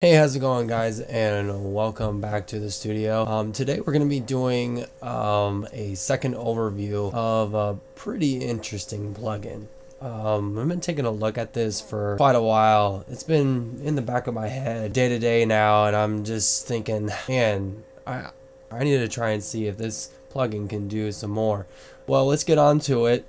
Hey, how's it going, guys? And welcome back to the studio. Today we're going to be doing a second overview of a pretty interesting plugin. I've been taking a look at this for quite a while. It's been in the back of my head day to day now, and I'm just thinking, man, I need to try and see if this plugin can do some more. Well, let's get on to it.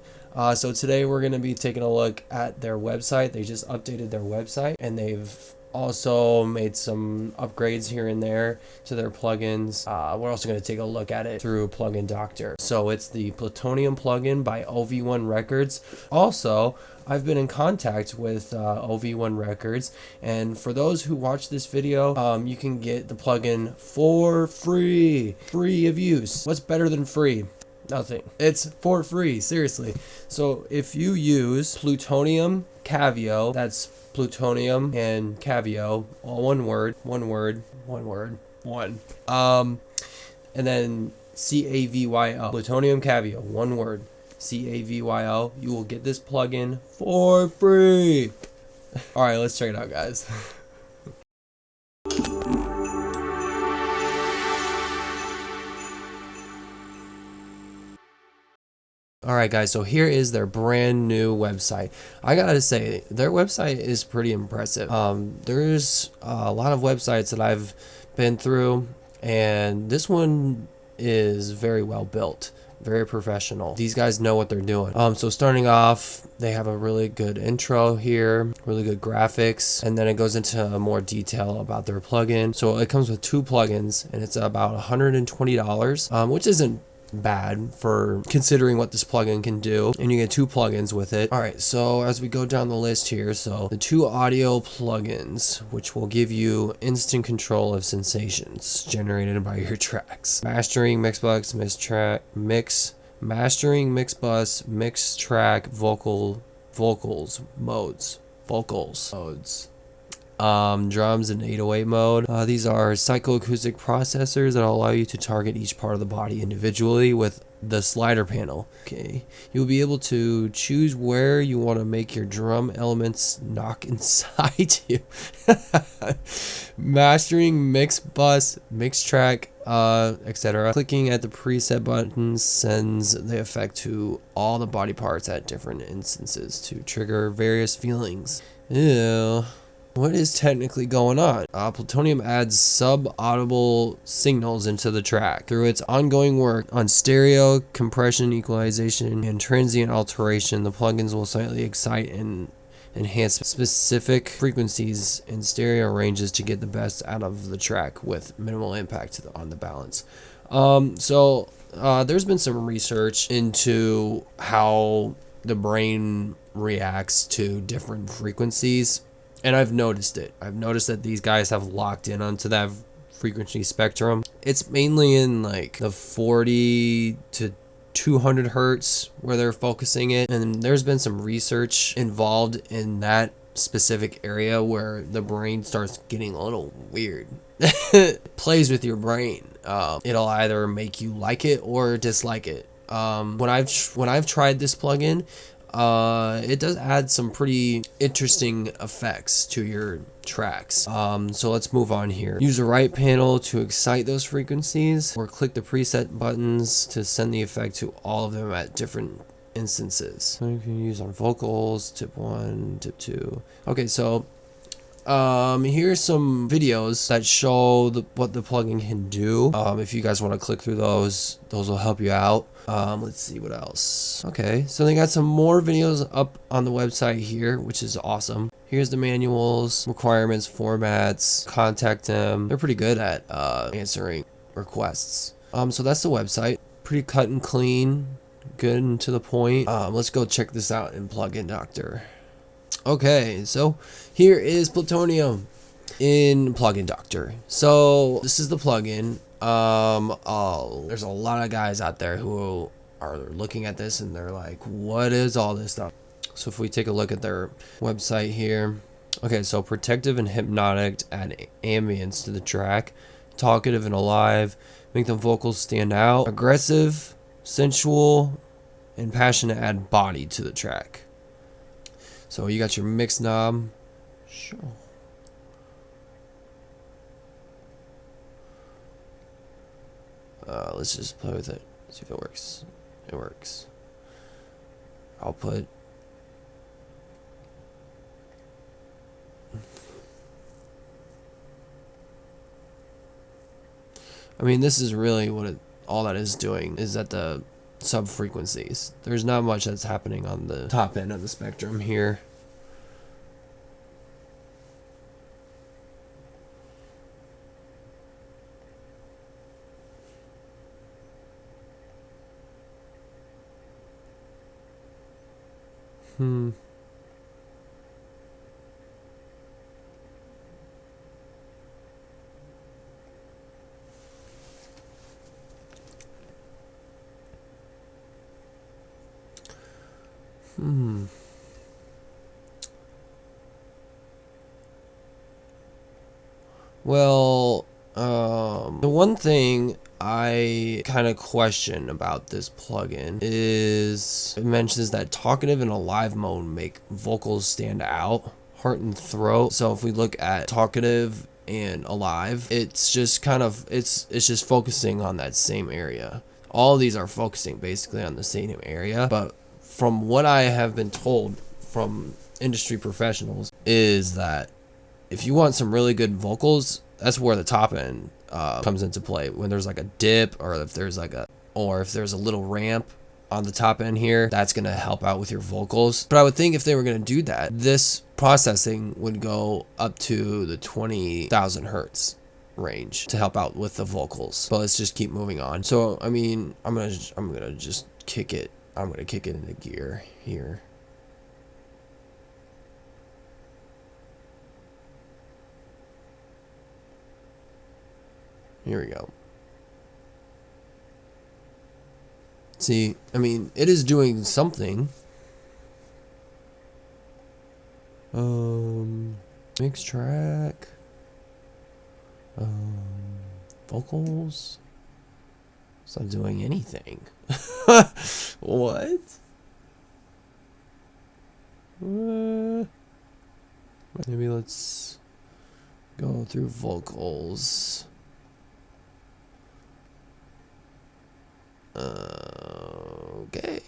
So today we're going to be taking a look at their website. They just updated their website, and they've also made some upgrades here and there to their plugins. We're also going to take a look at it through Plugin Doctor. So it's the Plutonium Plugin by OV1 Records. Also, I've been in contact with OV1 Records, and for those who watch this video, you can get the plugin for free of use. What's better than free? Nothing. It's for free, seriously. So if you use Plutonium Cavio, that's Plutonium and Cavio, all one word, and then Cavyo, Plutonium Cavio, one word, Cavyo, you will get this plugin for free. All right, let's check it out, guys. Alright guys, so here is their brand new website. I gotta say, their website is pretty impressive. There's a lot of websites that I've been through, and this one is very well built, very professional. These guys know what they're doing. So starting off, they have a really good intro here, really good graphics, and then it goes into more detail about their plugin. So it comes with two plugins, and it's about $120, which isn't bad for considering what this plugin can do, and you get two plugins with it. All right, so as we go down the list here, so the two audio plugins, which will give you instant control of sensations generated by your tracks. Mastering, mixbus, mastering, mixbus, mix track, vocals modes. Drums and 808 mode. These are psychoacoustic processors that allow you to target each part of the body individually with the slider panel. Okay, you'll be able to choose where you want to make your drum elements knock inside you. Mastering, mix bus, mix track, etc. Clicking at the preset buttons sends the effect to all the body parts at different instances to trigger various feelings. Ew. What is technically going on? Plutonium adds sub-audible signals into the track. Through its ongoing work on stereo, compression, equalization, and transient alteration, the plugins will slightly excite and enhance specific frequencies and stereo ranges to get the best out of the track with minimal impact on the balance. There's been some research into how the brain reacts to different frequencies. And I've noticed it. I've noticed that these guys have locked in onto that frequency spectrum. It's mainly in like the 40 to 200 hertz where they're focusing it. And there's been some research involved in that specific area where the brain starts getting a little weird. It plays with your brain. It'll either make you like it or dislike it. When I've tried this plugin, it does add some pretty interesting effects to your tracks. So let's move on here. Use the right panel to excite those frequencies, or click the preset buttons to send the effect to all of them at different instances. So you can use on vocals, tip 1, tip 2. Okay, so here's some videos that show what the plugin can do. If you guys want to click through those will help you out. Let's see what else. Okay, so they got some more videos up on the website here, which is awesome. Here's the manuals, requirements, formats, contact them. They're pretty good at answering requests. So that's the website. Pretty cut and clean, good and to the point. Let's go check this out in Plugin Doctor. Okay, so here is Plutonium in Plugin Doctor. So this is the plugin. There's a lot of guys out there who are looking at this and they're like, what is all this stuff? So if we take a look at their website here. Okay, so protective and hypnotic add ambience to the track. Talkative and alive, make the vocals stand out. Aggressive, sensual, and passionate add body to the track. So you got your mix knob. Sure. Let's just play with it. See if it works. It works. I'll put. I mean, this is really what all that is doing is at the sub frequencies. There's not much that's happening on the top end of the spectrum here. Hmm. Hmm. Well, the one thing I kind of question about this plugin is it mentions that talkative and alive mode make vocals stand out, heart and throat. So if we look at talkative and alive, it's just kind of it's just focusing on that same area. All of these are focusing basically on the same area, but from what I have been told from industry professionals is that if you want some really good vocals, that's where the top end comes into play. When there's like a dip, or if there's a little ramp on the top end here, that's gonna help out with your vocals. But I would think if they were gonna do that, this processing would go up to the 20,000 hertz range to help out with the vocals. But let's just keep moving on. So I mean, I'm gonna just kick it. I'm gonna kick it into gear here. Here we go. See, I mean, it is doing something. Mix track. Vocals. It's not doing anything. What? Maybe let's go through vocals. Okay.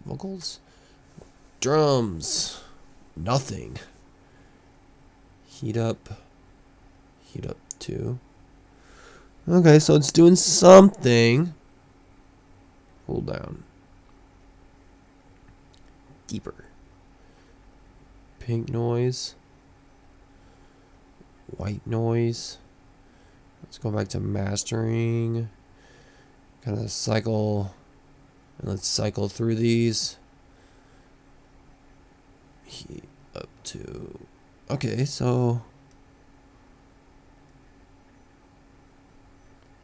Vocals. Drums. Nothing. Heat up. Heat up 2. Okay, so it's doing something. Cool down. Deeper. Pink noise. White noise. Let's go back to mastering. Kind of cycle, and let's cycle through these. Heat up to, okay, so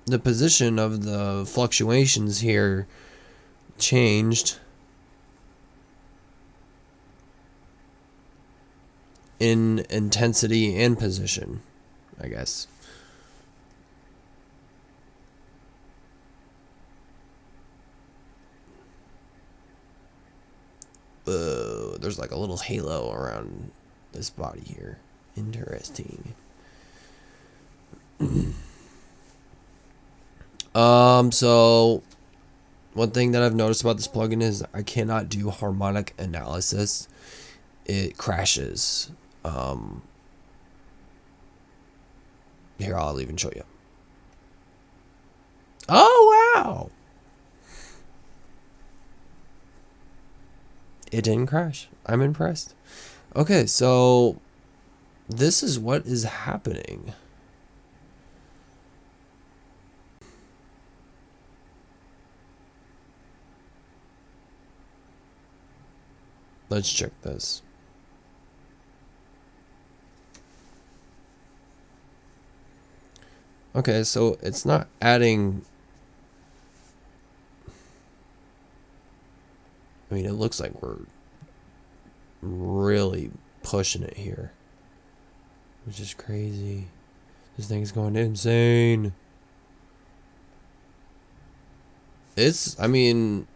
the position of the fluctuations here changed in intensity and position, I guess. There's like a little halo around this body here. Interesting. So one thing that I've noticed about this plugin is I cannot do harmonic analysis. It crashes. Here, I'll even show you. Oh, wow. It didn't crash. I'm impressed. Okay, so this is what is happening. Let's check this. Okay, so it's not adding. I mean, it looks like we're really pushing it here, which is crazy. This thing's going insane. I mean,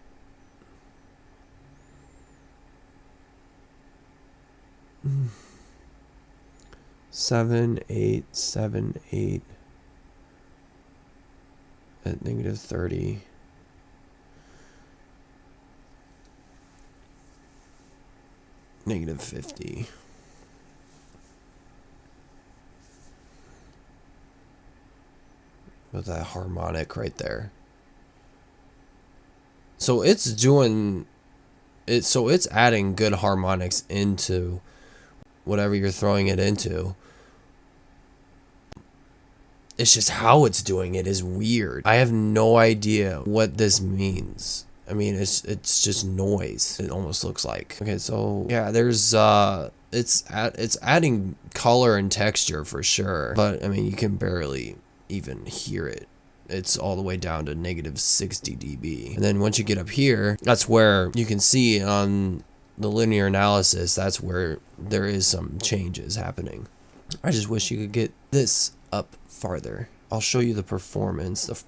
seven, eight, 7, 8. at negative 30. Negative 50. With that harmonic right there. So it's doing it, so it's adding good harmonics into whatever you're throwing it into. It's just how it's doing it is weird. I have no idea what this means. I mean, it's just noise. It almost looks like. Okay, so yeah, there's it's adding color and texture for sure, but I mean, you can barely even hear it. It's all the way down to negative 60 dB. And then once you get up here, that's where you can see on the linear analysis, that's where there is some changes happening. I just wish you could get this up farther. I'll show you the performance.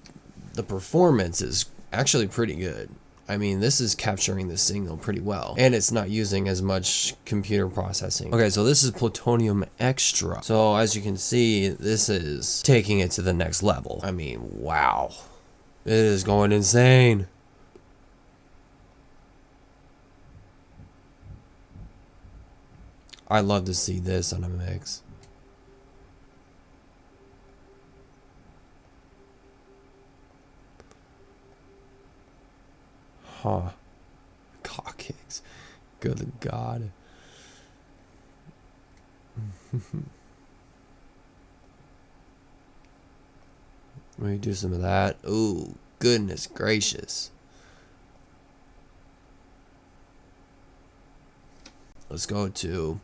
The performance is actually pretty good. I mean, this is capturing the signal pretty well, and it's not using as much computer processing. Okay, so this is PlutoniumXtra. So as you can see, this is taking it to the next level. I mean, wow. It is going insane. I'd love to see this on a mix. Huh. Cock kicks. Good God. Let me do some of that. Ooh, goodness gracious. Let's go to...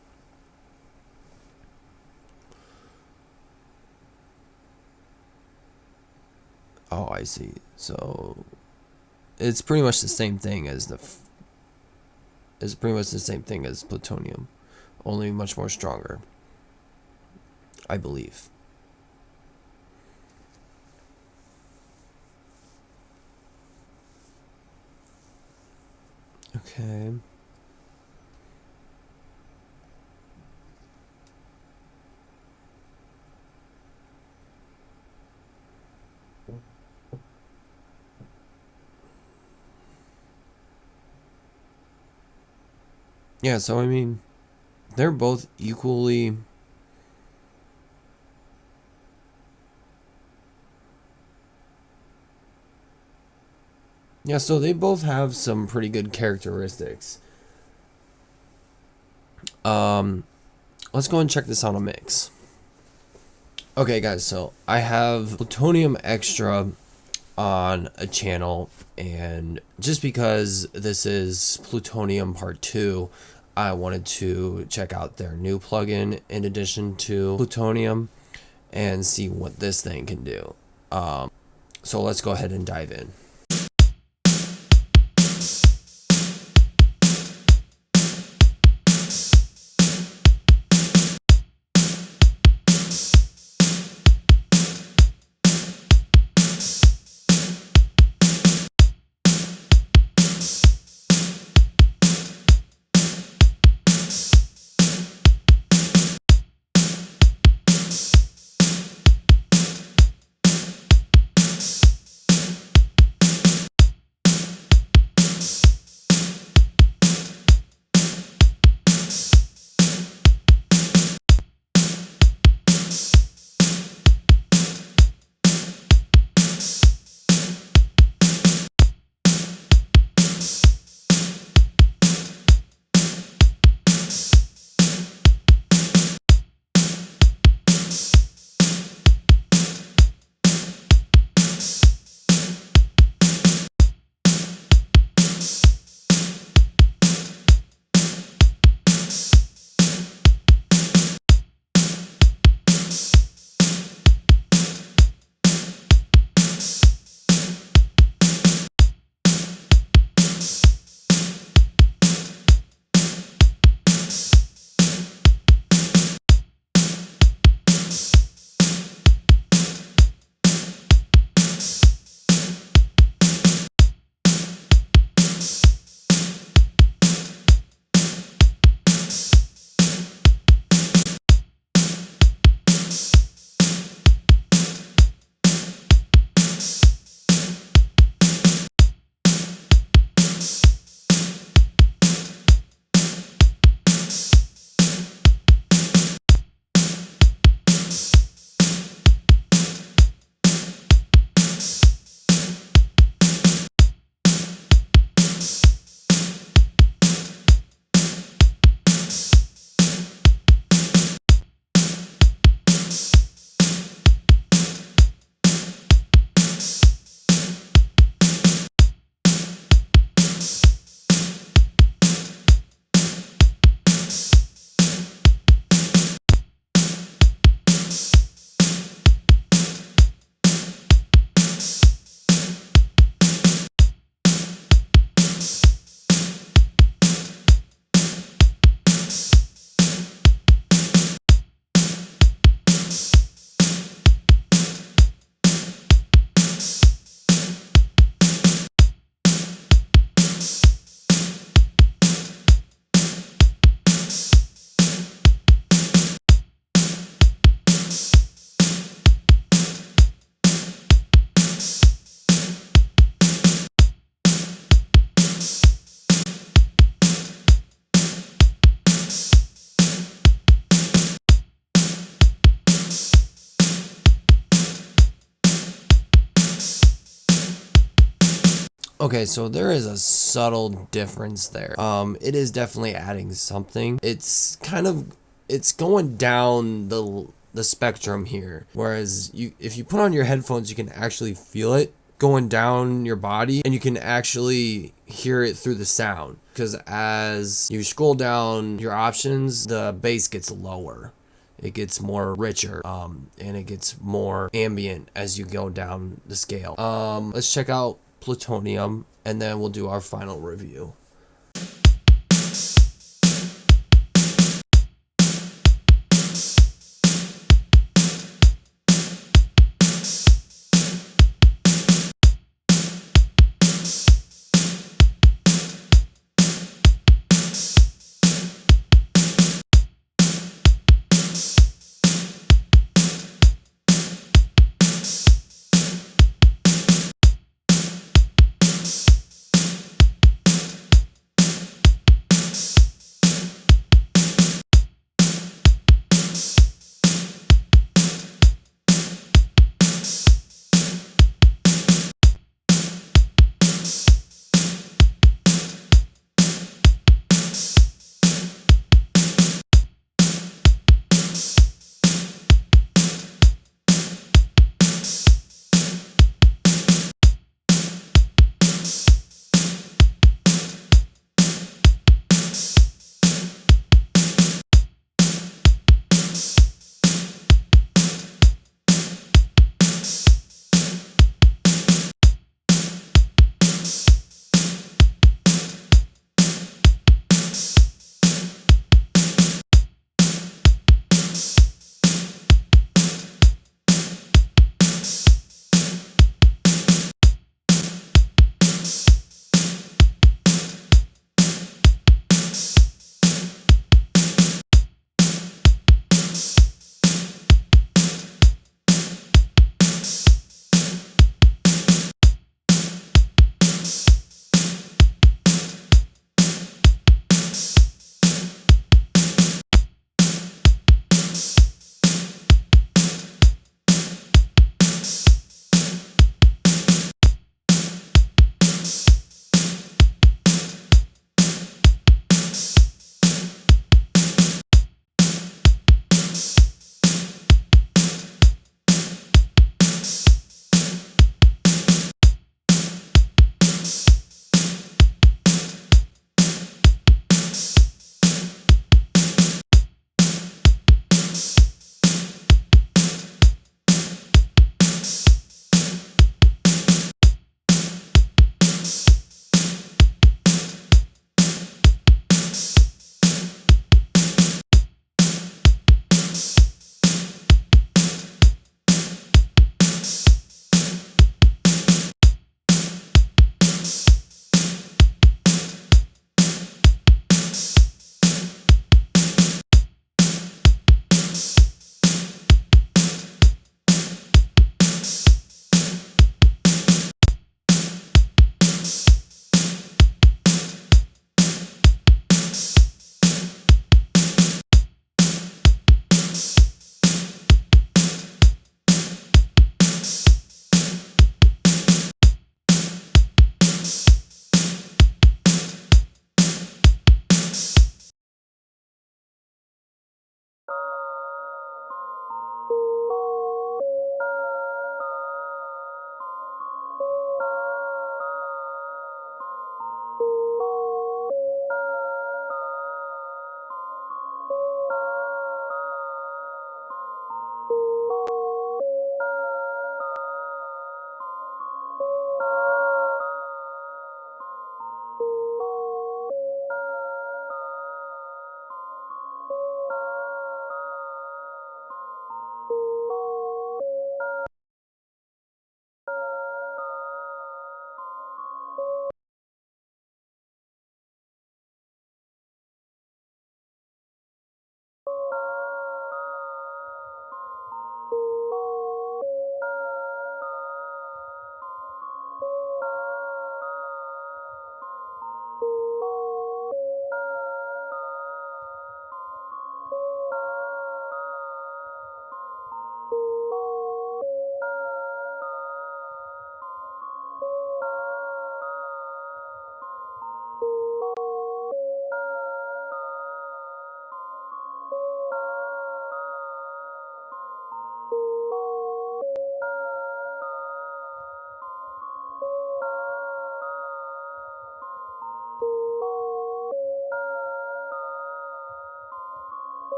Oh, I see. So... it's pretty much the same thing as it's pretty much the same thing as plutonium, only much more stronger, I believe. Okay. Yeah, so I mean, they're both equally... yeah, so they both have some pretty good characteristics. Let's go and check this on a mix. Okay, guys, so I have PlutoniumXtra on a channel, and just because this is Plutonium Part 2, I wanted to check out their new plugin in addition to Plutonium and see what this thing can do. So let's go ahead and dive in. Okay, so there is a subtle difference there. It is definitely adding something. It's going down the spectrum here. Whereas if you put on your headphones, you can actually feel it going down your body, and you can actually hear it through the sound. Because as you scroll down your options, the bass gets lower. It gets more richer, and it gets more ambient as you go down the scale. Let's check out Plutonium, and then we'll do our final review.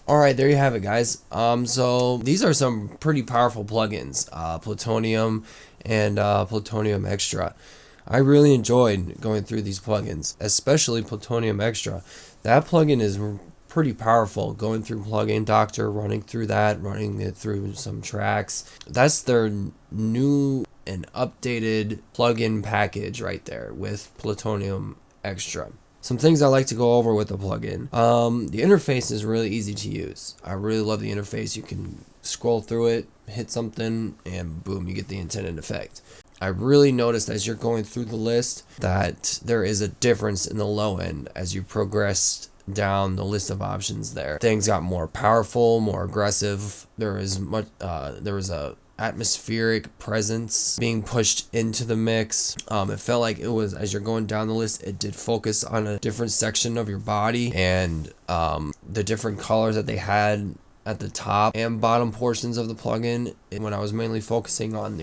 Alright, there you have it, guys. So these are some pretty powerful plugins, Plutonium and PlutoniumXtra. I really enjoyed going through these plugins, especially PlutoniumXtra. That plugin is pretty powerful. Going through Plugin Doctor, running through that, running it through some tracks. That's their new and updated plugin package right there with PlutoniumXtra. Some things I like to go over with the plugin. The interface is really easy to use. I really love the interface. You can scroll through it, hit something, and boom, you get the intended effect. I really noticed as you're going through the list that there is a difference in the low end as you progressed down the list of options there. Things got more powerful, more aggressive. There was a atmospheric presence being pushed into the mix. It felt like it was, as you're going down the list, it did focus on a different section of your body, and the different colors that they had at the top and bottom portions of the plugin. When I was mainly focusing on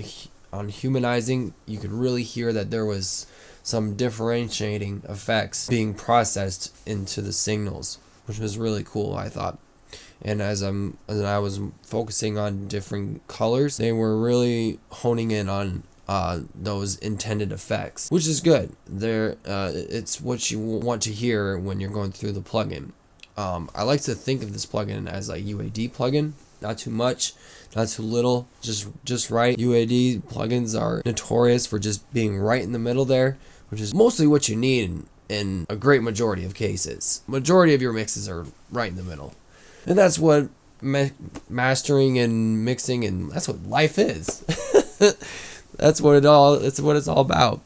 humanizing, you could really hear that there was some differentiating effects being processed into the signals, which was really cool, I thought. And as I was focusing on different colors, they were really honing in on those intended effects, which is good. It's what you want to hear when you're going through the plugin. I like to think of this plugin as a UAD plugin. Not too much, not too little, just right. UAD plugins are notorious for just being right in the middle there, which is mostly what you need in a great majority of cases. Majority of your mixes are right in the middle. And that's what mastering and mixing, and that's what life is. That's what it's all about.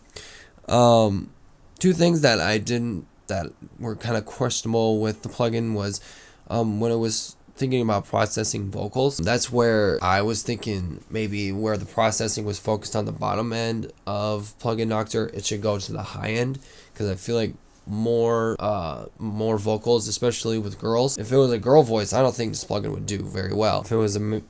Two things that were kind of questionable with the plugin was when it was thinking about processing vocals. That's where I was thinking maybe where the processing was focused on the bottom end of Plugin Doctor, it should go to the high end, because I feel like more vocals, especially with girls. If it was a girl voice, I don't think this plugin would do very well. If it was a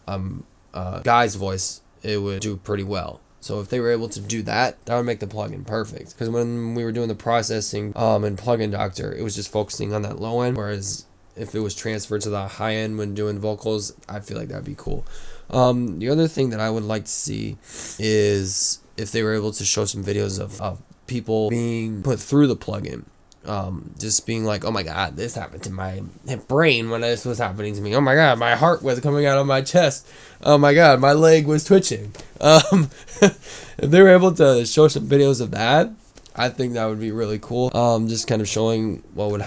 guy's voice, it would do pretty well. So if they were able to do that, that would make the plugin perfect. Because when we were doing the processing in Plugin Doctor, it was just focusing on that low end, whereas if it was transferred to the high end when doing vocals, I feel like that'd be cool. The other thing that I would like to see is if they were able to show some videos of people being put through the plugin. Just being like, oh my god, this happened to my brain when this was happening to me. Oh my god, my heart was coming out of my chest. Oh my god, my leg was twitching. If they were able to show some videos of that, I think that would be really cool. Just kind of showing what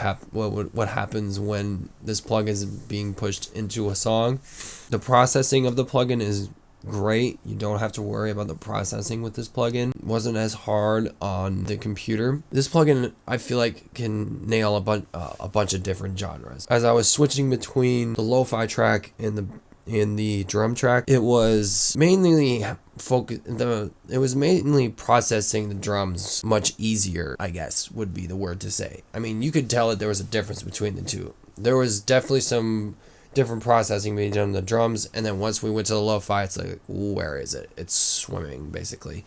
happens when this plugin is being pushed into a song. The processing of the plugin is great. You don't have to worry about the processing with this plugin. It wasn't as hard on the computer. This plugin, I feel like, can nail a bunch of different genres. As I was switching between the lo-fi track and the drum track, it was mainly processing the drums much easier, I guess would be the word to say. I mean, you could tell that there was a difference between the two. There was definitely some different processing being done on the drums, and then once we went to the lo-fi, it's like, where is it? It's swimming, basically.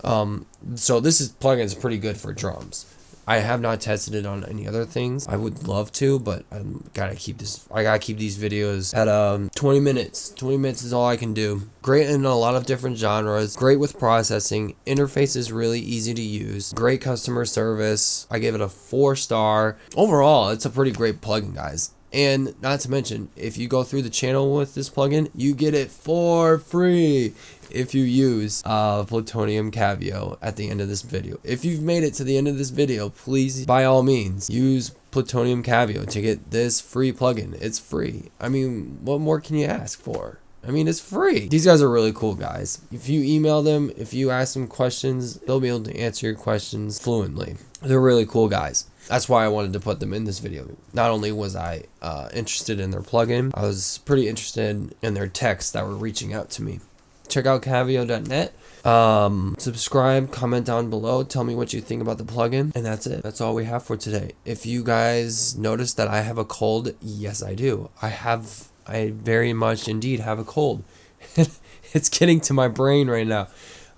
So this plugin is pretty good for drums. I have not tested it on any other things. I would love to, but I gotta keep these videos at 20 minutes. 20 minutes is all I can do. Great in a lot of different genres. Great with processing. Interface is really easy to use. Great customer service. I give it a 4-star. Overall, it's a pretty great plugin, guys. And not to mention, if you go through the channel with this plugin, you get it for free if you use Plutonium Cavio at the end of this video. If you've made it to the end of this video, please, by all means, use Plutonium Cavio to get this free plugin. It's free. I mean, what more can you ask for? I mean, it's free. These guys are really cool guys. If you email them, if you ask them questions, they'll be able to answer your questions fluently. They're really cool guys. That's why I wanted to put them in this video. Not only was I interested in their plugin, I was pretty interested in their texts that were reaching out to me. Check out Cavio.net. Subscribe, comment down below, tell me what you think about the plugin, and that's it. That's all we have for today. If you guys noticed that I have a cold, yes I do. I very much indeed have a cold. It's getting to my brain right now.